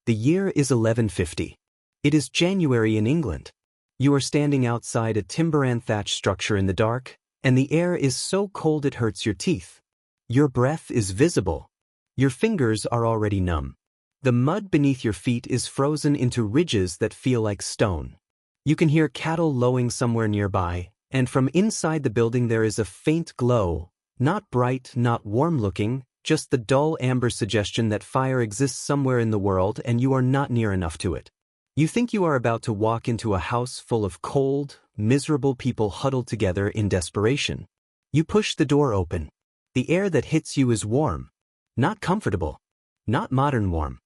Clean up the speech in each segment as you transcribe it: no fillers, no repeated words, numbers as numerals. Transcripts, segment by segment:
The year is 1150. It is January in England. You are standing outside a timber and thatch structure in the dark, and the air is so cold it hurts your teeth. Your breath is visible. Your fingers are already numb. The mud beneath your feet is frozen into ridges that feel like stone. You can hear cattle lowing somewhere nearby, and from inside the building there is a faint glow, not bright, not warm-looking, just the dull amber suggestion that fire exists somewhere in the world and you are not near enough to it. You think you are about to walk into a house full of cold, miserable people huddled together in desperation. You push the door open. The air that hits you is warm. Not comfortable. Not modern warm.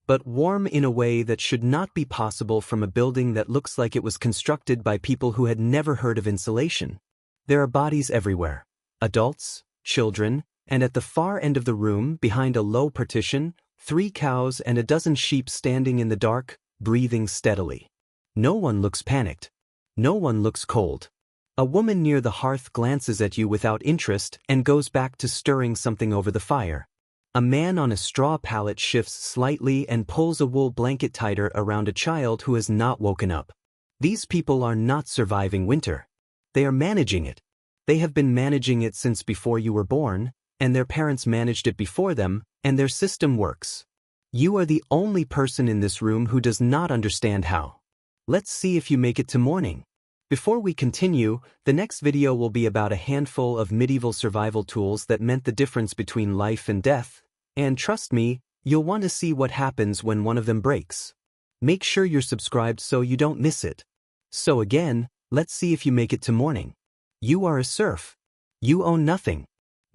But warm in a way that should not be possible from a building that looks like it was constructed by people who had never heard of insulation. There are bodies everywhere. Adults, children, and at the far end of the room, behind a low partition, 3 cows and a dozen sheep standing in the dark, breathing steadily. No one looks panicked. No one looks cold. A woman near the hearth glances at you without interest and goes back to stirring something over the fire. A man on a straw pallet shifts slightly and pulls a wool blanket tighter around a child who has not woken up. These people are not surviving winter. They are managing it. They have been managing it since before you were born, and their parents managed it before them, and their system works. You are the only person in this room who does not understand how. Let's see if you make it to morning. Before we continue, the next video will be about a handful of medieval survival tools that meant the difference between life and death, and trust me, you'll want to see what happens when one of them breaks. Make sure you're subscribed so you don't miss it. So again, let's see if you make it to morning. You are a serf. You own nothing.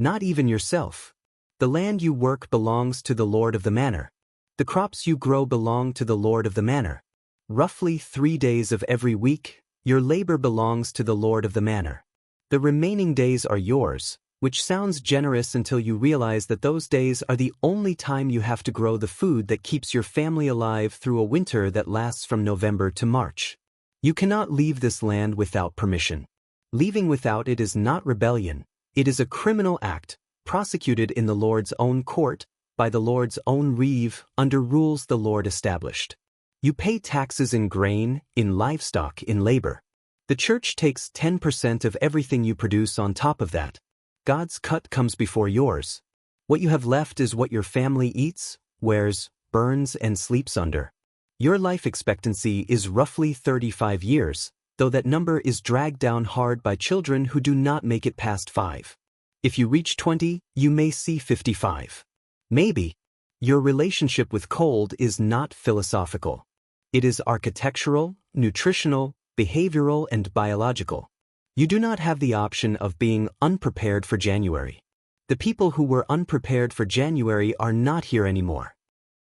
Not even yourself. The land you work belongs to the lord of the manor. The crops you grow belong to the lord of the manor. Roughly 3 days of every week, your labor belongs to the lord of the manor. The remaining days are yours, which sounds generous until you realize that those days are the only time you have to grow the food that keeps your family alive through a winter that lasts from November to March. You cannot leave this land without permission. Leaving without it is not rebellion. It is a criminal act, prosecuted in the Lord's own court, by the Lord's own reeve, under rules the Lord established. You pay taxes in grain, in livestock, in labor. The church takes 10% of everything you produce on top of that. God's cut comes before yours. What you have left is what your family eats, wears, burns, and sleeps under. Your life expectancy is roughly 35 years, though that number is dragged down hard by children who do not make it past 5. If you reach 20, you may see 55. Maybe. Your relationship with cold is not philosophical. It is architectural, nutritional, behavioral, and biological. You do not have the option of being unprepared for January. The people who were unprepared for January are not here anymore.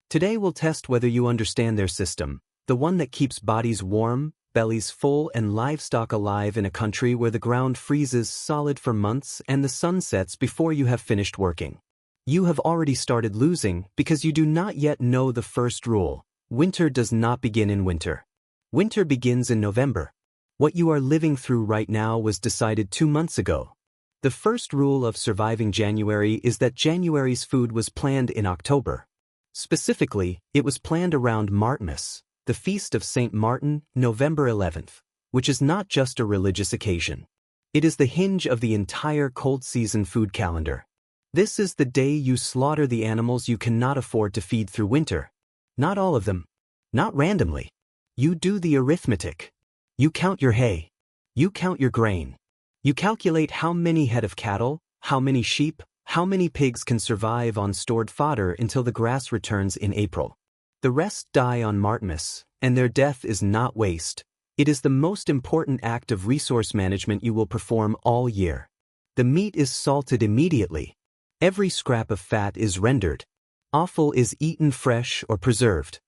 Today we'll test whether you understand their system, the one that keeps bodies warm, bellies full, and livestock alive in a country where the ground freezes solid for months and the sun sets before you have finished working. You have already started losing because you do not yet know the first rule. Winter does not begin in winter. Winter begins in November. What you are living through right now was decided 2 months ago. The first rule of surviving January is that January's food was planned in October. Specifically, it was planned around Martinmas, the feast of Saint Martin, November 11th, which is not just a religious occasion. It is the hinge of the entire cold season food calendar. This is the day you slaughter the animals you cannot afford to feed through winter. Not all of them. Not randomly. You do the arithmetic. You count your hay. You count your grain. You calculate how many head of cattle, how many sheep, how many pigs can survive on stored fodder until the grass returns in April. The rest die on Martinmas, and their death is not waste. It is the most important act of resource management you will perform all year. The meat is salted immediately. Every scrap of fat is rendered. Offal is eaten fresh or preserved.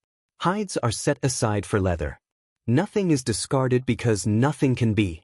Hides are set aside for leather. Nothing is discarded because nothing can be.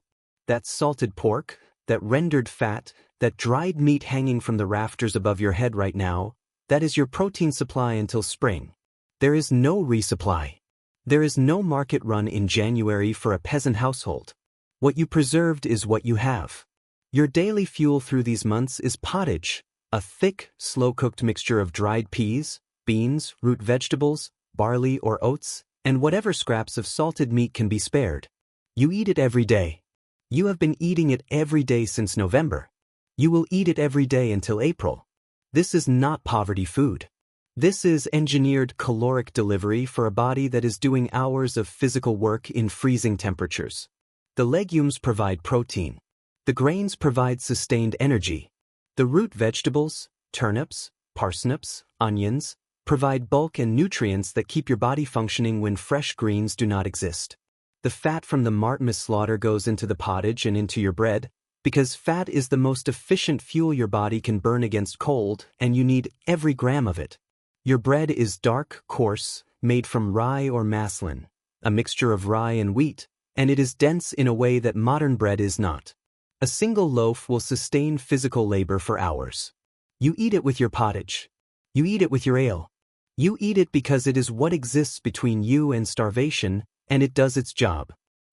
That salted pork, that rendered fat, that dried meat hanging from the rafters above your head right now, that is your protein supply until spring. There is no resupply. There is no market run in January for a peasant household. What you preserved is what you have. Your daily fuel through these months is pottage, a thick, slow-cooked mixture of dried peas, beans, root vegetables, barley or oats, and whatever scraps of salted meat can be spared. You eat it every day. You have been eating it every day since November. You will eat it every day until April. This is not poverty food. This is engineered caloric delivery for a body that is doing hours of physical work in freezing temperatures. The legumes provide protein. The grains provide sustained energy. The root vegetables, turnips, parsnips, onions, provide bulk and nutrients that keep your body functioning when fresh greens do not exist. The fat from the Martinmas slaughter goes into the pottage and into your bread, because fat is the most efficient fuel your body can burn against cold, and you need every gram of it. Your bread is dark, coarse, made from rye or maslin, a mixture of rye and wheat, and it is dense in a way that modern bread is not. A single loaf will sustain physical labor for hours. You eat it with your pottage. You eat it with your ale. You eat it because it is what exists between you and starvation, and it does its job.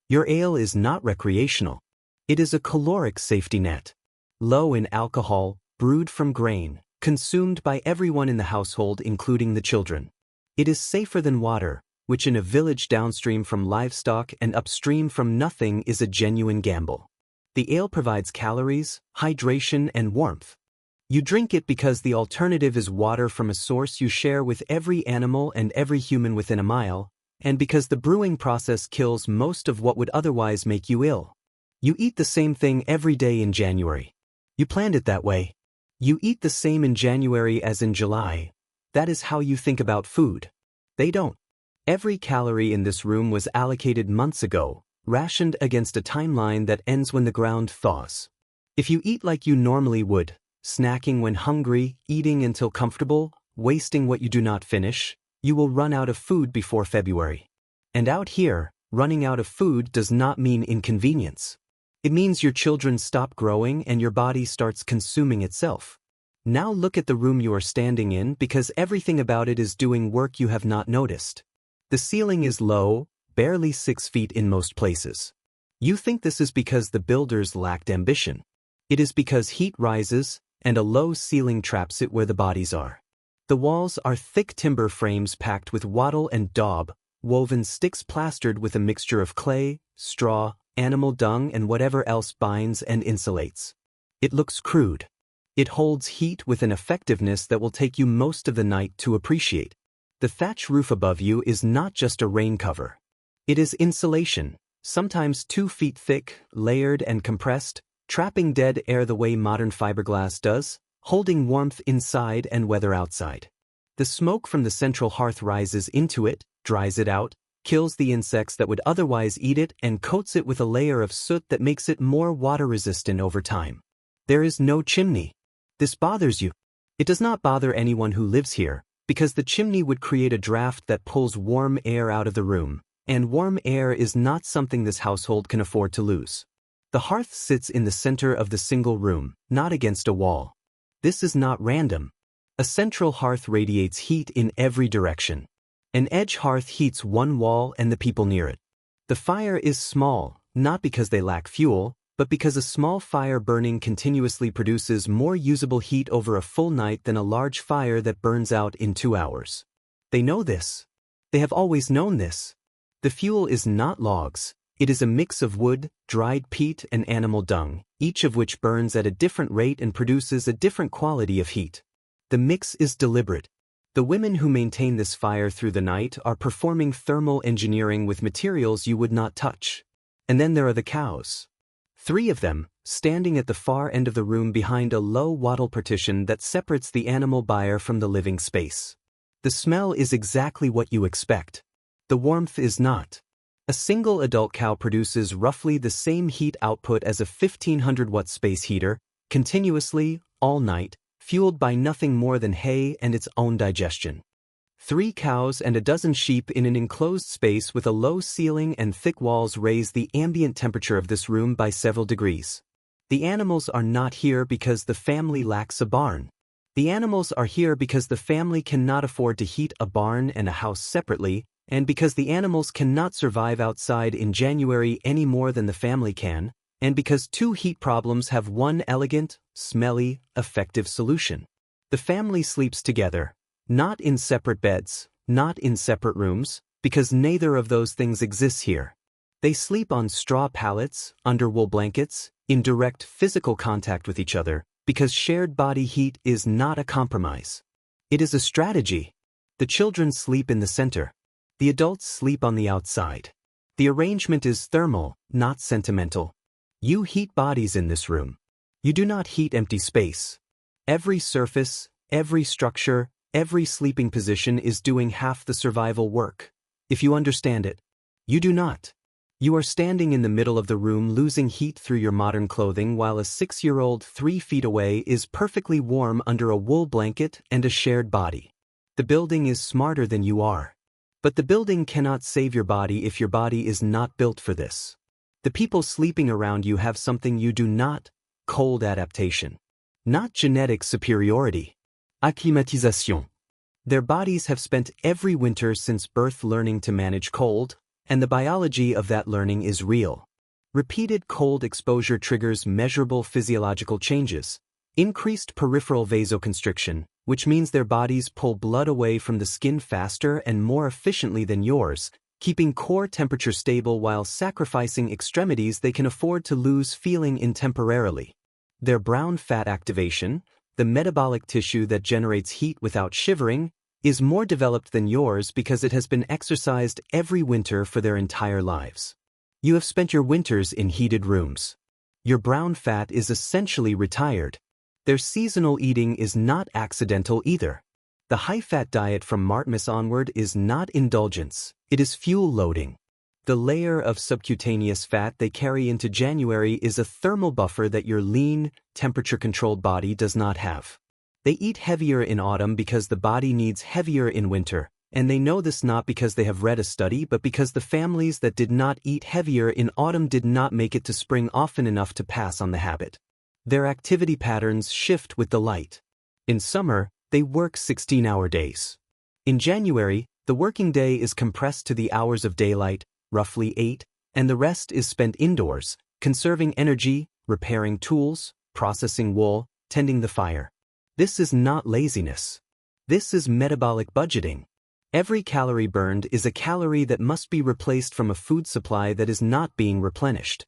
Your ale is not recreational. It is a caloric safety net. Low in alcohol, brewed from grain, consumed by everyone in the household including the children. It is safer than water, which in a village downstream from livestock and upstream from nothing is a genuine gamble. The ale provides calories, hydration, and warmth. You drink it because the alternative is water from a source you share with every animal and every human within a mile, and because the brewing process kills most of what would otherwise make you ill. You eat the same thing every day in January. You planned it that way. You eat the same in January as in July. That is how you think about food. They don't. Every calorie in this room was allocated months ago, rationed against a timeline that ends when the ground thaws. If you eat like you normally would, snacking when hungry, eating until comfortable, wasting what you do not finish, you will run out of food before February. And out here, running out of food does not mean inconvenience. It means your children stop growing and your body starts consuming itself. Now look at the room you are standing in because everything about it is doing work you have not noticed. The ceiling is low, barely 6 feet in most places. You think this is because the builders lacked ambition. It is because heat rises, and a low ceiling traps it where the bodies are. The walls are thick timber frames packed with wattle and daub, woven sticks plastered with a mixture of clay, straw, animal dung and whatever else binds and insulates. It looks crude. It holds heat with an effectiveness that will take you most of the night to appreciate. The thatch roof above you is not just a rain cover. It is insulation, sometimes 2 feet thick, layered and compressed, trapping dead air the way modern fiberglass does, holding warmth inside and weather outside. The smoke from the central hearth rises into it, dries it out, kills the insects that would otherwise eat it and coats it with a layer of soot that makes it more water-resistant over time. There is no chimney. This bothers you. It does not bother anyone who lives here, because the chimney would create a draft that pulls warm air out of the room, and warm air is not something this household can afford to lose. The hearth sits in the center of the single room, not against a wall. This is not random. A central hearth radiates heat in every direction. An edge hearth heats one wall and the people near it. The fire is small, not because they lack fuel, but because a small fire burning continuously produces more usable heat over a full night than a large fire that burns out in 2 hours. They know this. They have always known this. The fuel is not logs. It is a mix of wood, dried peat, and animal dung, each of which burns at a different rate and produces a different quality of heat. The mix is deliberate. The women who maintain this fire through the night are performing thermal engineering with materials you would not touch. And then there are the cows. 3 of them, standing at the far end of the room behind a low wattle partition that separates the animal byre from the living space. The smell is exactly what you expect. The warmth is not. A single adult cow produces roughly the same heat output as a 1500-watt space heater, continuously, all night, fueled by nothing more than hay and its own digestion. 3 cows and a dozen sheep in an enclosed space with a low ceiling and thick walls raise the ambient temperature of this room by several degrees. The animals are not here because the family lacks a barn. The animals are here because the family cannot afford to heat a barn and a house separately, and because the animals cannot survive outside in January any more than the family can, and because 2 heat problems have one elegant, smelly, effective solution. The family sleeps together, not in separate beds, not in separate rooms, because neither of those things exists here. They sleep on straw pallets, under wool blankets, in direct physical contact with each other, because shared body heat is not a compromise. It is a strategy. The children sleep in the center. The adults sleep on the outside. The arrangement is thermal, not sentimental. You heat bodies in this room. You do not heat empty space. Every surface, every structure, every sleeping position is doing half the survival work. If you understand it, you do not. You are standing in the middle of the room losing heat through your modern clothing while a 6-year-old 3 feet away is perfectly warm under a wool blanket and a shared body. The building is smarter than you are. But the building cannot save your body if your body is not built for this. The people sleeping around you have something you do not, cold adaptation. Not genetic superiority. Acclimatisation. Their bodies have spent every winter since birth learning to manage cold, and the biology of that learning is real. Repeated cold exposure triggers measurable physiological changes, increased peripheral vasoconstriction, which means their bodies pull blood away from the skin faster and more efficiently than yours, keeping core temperature stable while sacrificing extremities they can afford to lose feeling in temporarily. Their brown fat activation, the metabolic tissue that generates heat without shivering, is more developed than yours because it has been exercised every winter for their entire lives. You have spent your winters in heated rooms. Your brown fat is essentially retired. Their seasonal eating is not accidental either. The high-fat diet from Martinmas onward is not indulgence, it is fuel loading. The layer of subcutaneous fat they carry into January is a thermal buffer that your lean, temperature-controlled body does not have. They eat heavier in autumn because the body needs heavier in winter, and they know this not because they have read a study but because the families that did not eat heavier in autumn did not make it to spring often enough to pass on the habit. Their activity patterns shift with the light. In summer, they work 16-hour days. In January, the working day is compressed to the hours of daylight, roughly 8, and the rest is spent indoors, conserving energy, repairing tools, processing wool, tending the fire. This is not laziness. This is metabolic budgeting. Every calorie burned is a calorie that must be replaced from a food supply that is not being replenished.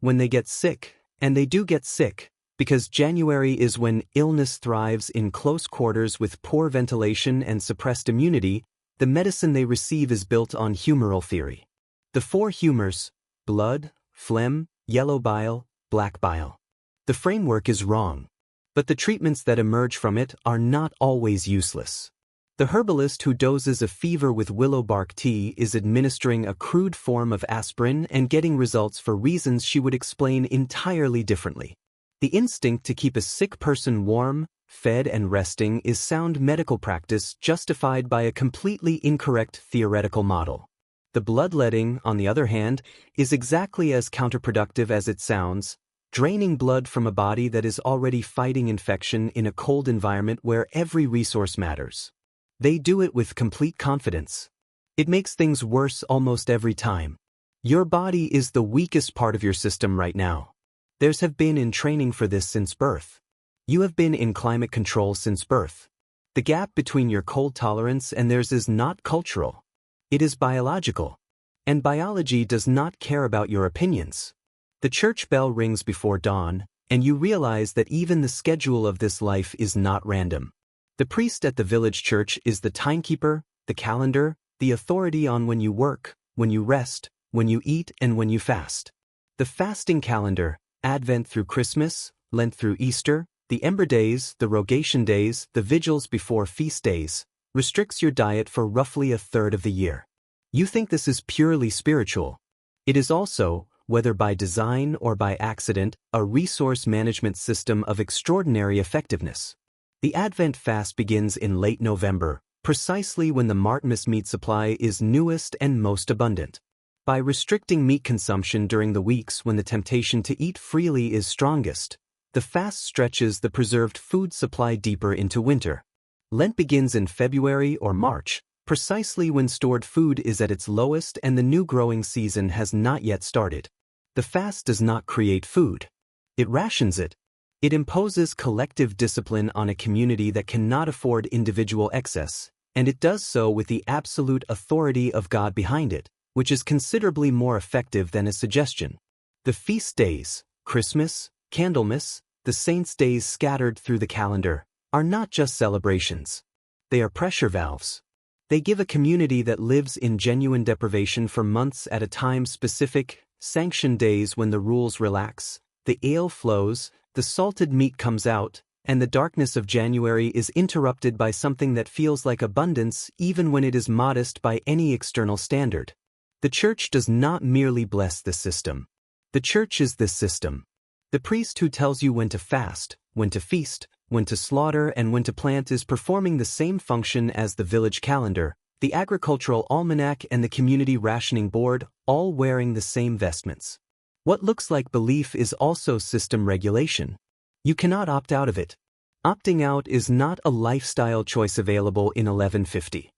When they get sick, and they do get sick, because January is when illness thrives in close quarters with poor ventilation and suppressed immunity, the medicine they receive is built on humoral theory. The 4 humors: blood, phlegm, yellow bile, black bile. The framework is wrong. But the treatments that emerge from it are not always useless. The herbalist who doses a fever with willow bark tea is administering a crude form of aspirin and getting results for reasons she would explain entirely differently. The instinct to keep a sick person warm, fed and resting is sound medical practice justified by a completely incorrect theoretical model. The bloodletting, on the other hand, is exactly as counterproductive as it sounds, draining blood from a body that is already fighting infection in a cold environment where every resource matters. They do it with complete confidence. It makes things worse almost every time. Your body is the weakest part of your system right now. Theirs have been in training for this since birth. You have been in climate control since birth. The gap between your cold tolerance and theirs is not cultural. It is biological. And biology does not care about your opinions. The church bell rings before dawn, and you realize that even the schedule of this life is not random. The priest at the village church is the timekeeper, the calendar, the authority on when you work, when you rest, when you eat, and when you fast. The fasting calendar, Advent through Christmas, Lent through Easter, the Ember Days, the Rogation Days, the vigils before feast days, restricts your diet for roughly a third of the year. You think this is purely spiritual. It is also, whether by design or by accident, a resource management system of extraordinary effectiveness. The Advent fast begins in late November, precisely when the Martinmas meat supply is newest and most abundant. By restricting meat consumption during the weeks when the temptation to eat freely is strongest, the fast stretches the preserved food supply deeper into winter. Lent begins in February or March, precisely when stored food is at its lowest and the new growing season has not yet started. The fast does not create food. It rations it. It imposes collective discipline on a community that cannot afford individual excess, and it does so with the absolute authority of God behind it, which is considerably more effective than a suggestion. The feast days, Christmas, Candlemas, the saints' days scattered through the calendar, are not just celebrations. They are pressure valves. They give a community that lives in genuine deprivation for months at a time specific, sanctioned days when the rules relax, the ale flows, the salted meat comes out, and the darkness of January is interrupted by something that feels like abundance even when it is modest by any external standard. The Church does not merely bless the system. The Church is this system. The priest who tells you when to fast, when to feast, when to slaughter and when to plant is performing the same function as the village calendar, the agricultural almanac and the community rationing board, all wearing the same vestments. What looks like belief is also system regulation. You cannot opt out of it. Opting out is not a lifestyle choice available in 1150.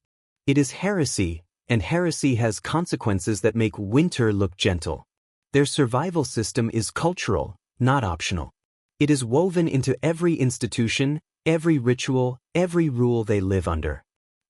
It is heresy, and heresy has consequences that make winter look gentle. Their survival system is cultural, not optional. It is woven into every institution, every ritual, every rule they live under.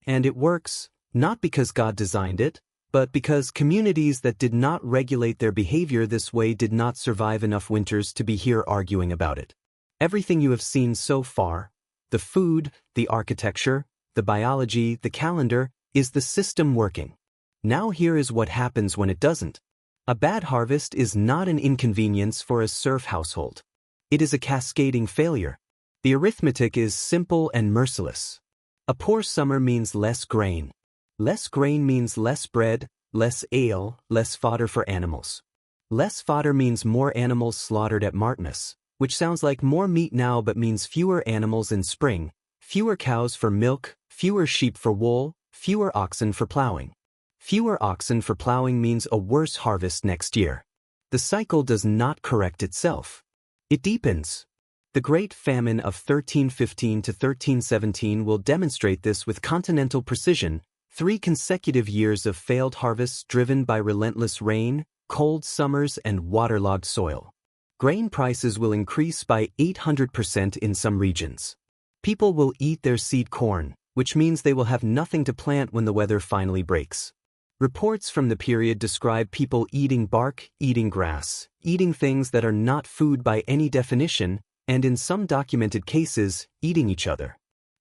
And it works, not because God designed it, but because communities that did not regulate their behavior this way did not survive enough winters to be here arguing about it. Everything you have seen so far, the food, the architecture, the biology, the calendar, is the system working. Now here is what happens when it doesn't. A bad harvest is not an inconvenience for a serf household. It is a cascading failure. The arithmetic is simple and merciless. A poor summer means less grain. Less grain means less bread, less ale, less fodder for animals. Less fodder means more animals slaughtered at Martinmas, which sounds like more meat now but means fewer animals in spring, fewer cows for milk, fewer sheep for wool, fewer oxen for plowing. Fewer oxen for plowing means a worse harvest next year. The cycle does not correct itself. It deepens. The Great Famine of 1315 to 1317 will demonstrate this with continental precision, 3 consecutive years of failed harvests driven by relentless rain, cold summers and waterlogged soil. Grain prices will increase by 800% in some regions. People will eat their seed corn, which means they will have nothing to plant when the weather finally breaks. Reports from the period describe people eating bark, eating grass, eating things that are not food by any definition, and in some documented cases, eating each other.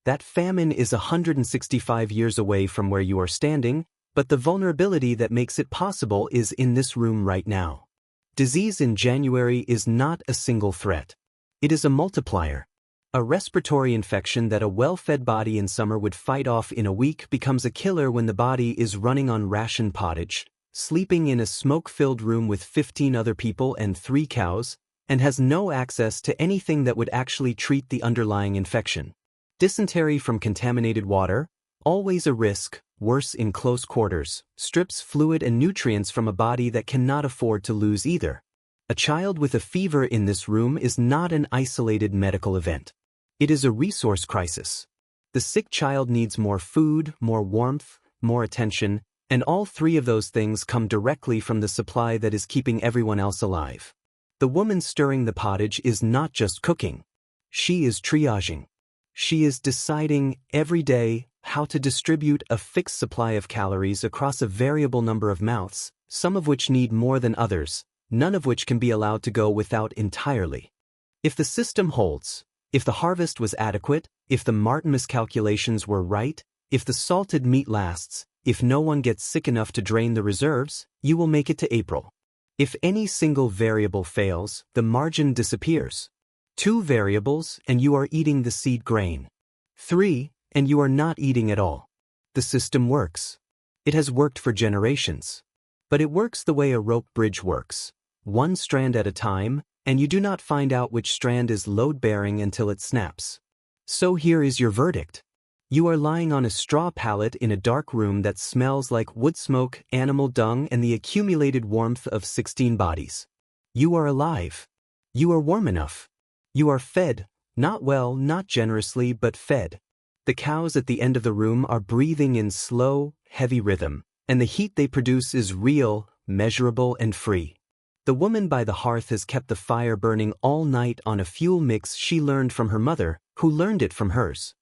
That famine is 165 years away from where you are standing, but the vulnerability that makes it possible is in this room right now. Disease in January is not a single threat. It is a multiplier. A respiratory infection that a well-fed body in summer would fight off in a week becomes a killer when the body is running on ration pottage, sleeping in a smoke-filled room with 15 other people and 3 cows, and has no access to anything that would actually treat the underlying infection. Dysentery from contaminated water, always a risk, worse in close quarters, strips fluid and nutrients from a body that cannot afford to lose either. A child with a fever in this room is not an isolated medical event. It is a resource crisis. The sick child needs more food, more warmth, more attention, and all 3 of those things come directly from the supply that is keeping everyone else alive. The woman stirring the pottage is not just cooking. She is triaging. She is deciding every day how to distribute a fixed supply of calories across a variable number of mouths, some of which need more than others, none of which can be allowed to go without entirely. If the system holds, if the harvest was adequate, if the Martinmas calculations were right, if the salted meat lasts, if no one gets sick enough to drain the reserves, you will make it to April. If any single variable fails, the margin disappears. 2 variables, and you are eating the seed grain. 3, and you are not eating at all. The system works. It has worked for generations. But it works the way a rope bridge works. 1 strand at a time, and you do not find out which strand is load-bearing until it snaps. So here is your verdict. You are lying on a straw pallet in a dark room that smells like wood smoke, animal dung, and the accumulated warmth of 16 bodies. You are alive. You are warm enough. You are fed, not well, not generously, but fed. The cows at the end of the room are breathing in slow, heavy rhythm, and the heat they produce is real, measurable, and free. The woman by the hearth has kept the fire burning all night on a fuel mix she learned from her mother, who learned it from hers.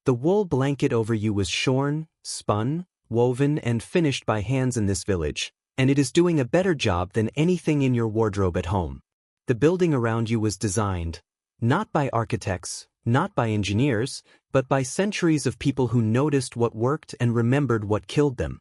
The wool blanket over you was shorn, spun, woven, and finished by hands in this village, and it is doing a better job than anything in your wardrobe at home. The building around you was designed, not by architects, not by engineers, but by centuries of people who noticed what worked and remembered what killed them.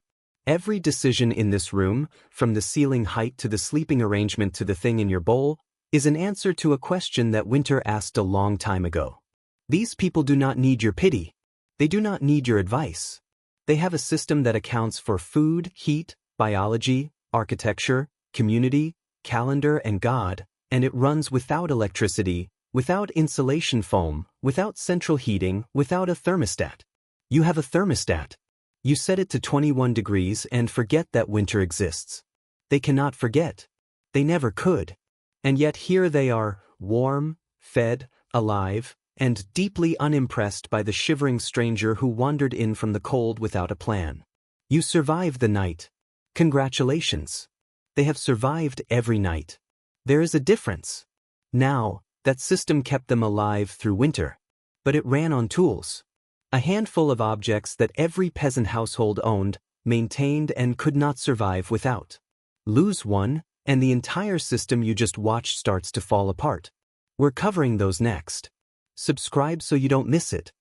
Every decision in this room, from the ceiling height to the sleeping arrangement to the thing in your bowl, is an answer to a question that winter asked a long time ago. These people do not need your pity. They do not need your advice. They have a system that accounts for food, heat, biology, architecture, community, calendar, and God, and it runs without electricity, without insulation foam, without central heating, without a thermostat. You have a thermostat. You set it to 21 degrees and forget that winter exists. They cannot forget. They never could. And yet here they are, warm, fed, alive, and deeply unimpressed by the shivering stranger who wandered in from the cold without a plan. You survived the night. Congratulations. They have survived every night. There is a difference. Now, that system kept them alive through winter. But it ran on tools. A handful of objects that every peasant household owned, maintained, and could not survive without. Lose one, and the entire system you just watched starts to fall apart. We're covering those next. Subscribe so you don't miss it.